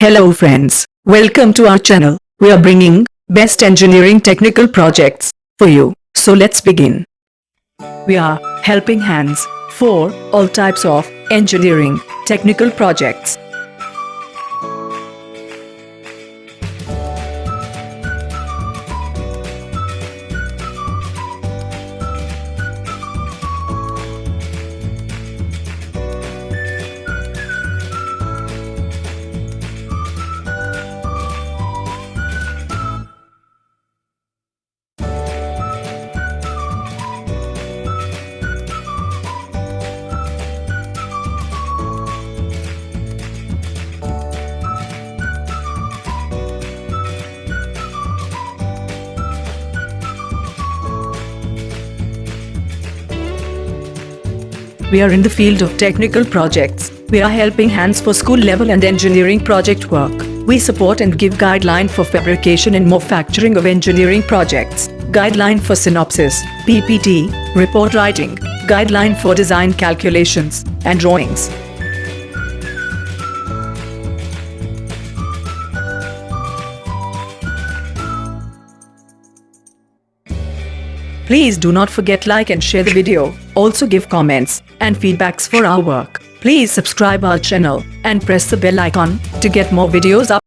Hello friends, welcome to our channel. We are bringing best engineering technical projects for you. So let's begin. We are helping hands for all types of engineering technical projects. We are in the field of technical projects. We are helping hands for school level and engineering project work. We support and give guideline for fabrication and manufacturing of engineering projects, guideline for SYNOPSIS, PPT, report writing, guideline for design calculations, and drawings. Please do not forget like and share the video. Also give comments and feedbacks for our work. Please subscribe our channel and press the bell icon to get more videos up.